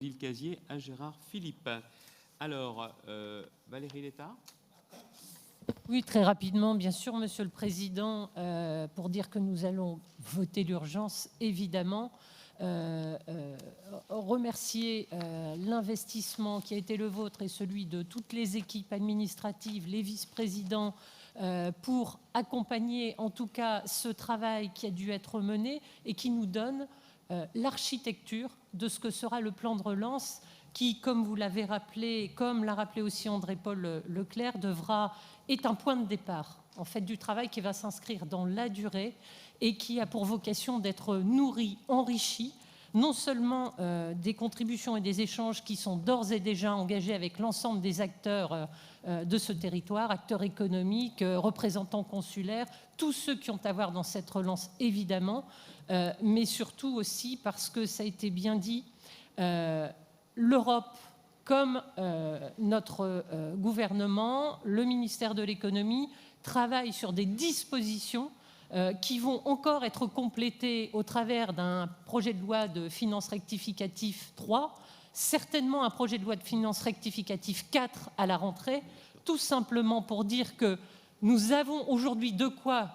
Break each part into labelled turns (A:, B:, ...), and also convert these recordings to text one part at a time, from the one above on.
A: Villecasier à Gérard Philippe. Alors, Valérie Létard.
B: Oui, très rapidement, bien sûr, Monsieur le Président, pour dire que nous allons voter l'urgence, évidemment. Remercier l'investissement qui a été le vôtre et celui de toutes les équipes administratives, les vice-présidents, pour accompagner en tout cas ce travail qui a dû être mené et qui nous donne l'architecture de ce que sera le plan de relance qui, comme vous l'avez rappelé, comme l'a rappelé aussi André-Paul Leclerc, est un point de départ en fait du travail qui va s'inscrire dans la durée et qui a pour vocation d'être nourri, enrichi, non seulement des contributions et des échanges qui sont d'ores et déjà engagés avec l'ensemble des acteurs de ce territoire, acteurs économiques, représentants consulaires, tous ceux qui ont à voir dans cette relance, évidemment, mais surtout aussi parce que ça a été bien dit, l'Europe, comme notre gouvernement, le ministère de l'économie, travaille sur des dispositions qui vont encore être complétées au travers d'un projet de loi de finances rectificatif 3, certainement un projet de loi de finances rectificatif 4 à la rentrée, tout simplement pour dire que nous avons aujourd'hui de quoi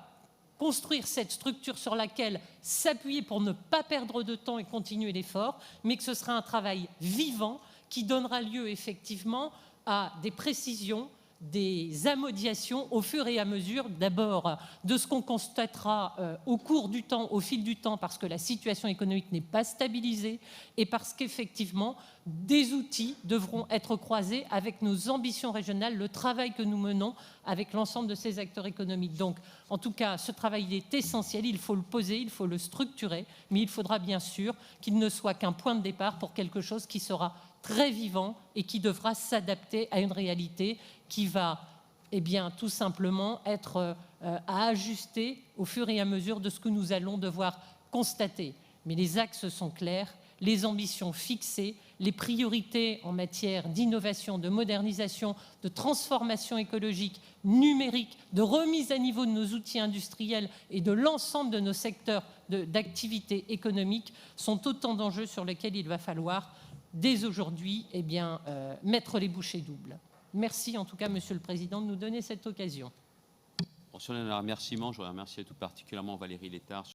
B: construire cette structure sur laquelle s'appuyer pour ne pas perdre de temps et continuer l'effort, mais que ce sera un travail vivant qui donnera lieu effectivement à des précisions, des amodiations au fur et à mesure, d'abord de ce qu'on constatera au cours du temps, au fil du temps, parce que la situation économique n'est pas stabilisée et parce qu'effectivement, des outils devront être croisés avec nos ambitions régionales, le travail que nous menons avec l'ensemble de ces acteurs économiques. Donc, en tout cas, ce travail est essentiel, il faut le poser, il faut le structurer, mais il faudra bien sûr qu'il ne soit qu'un point de départ pour quelque chose qui sera très vivant et qui devra s'adapter à une réalité qui va tout simplement être à ajuster au fur et à mesure de ce que nous allons devoir constater. Mais les axes sont clairs, les ambitions fixées, les priorités en matière d'innovation, de modernisation, de transformation écologique, numérique, de remise à niveau de nos outils industriels et de l'ensemble de nos secteurs d'activité économique sont autant d'enjeux sur lesquels il va falloir dès aujourd'hui mettre les bouchées doubles. Merci en tout cas, Monsieur le Président, de nous donner cette occasion.
A: Sur les remerciements, je voudrais remercier tout particulièrement Valérie Létard.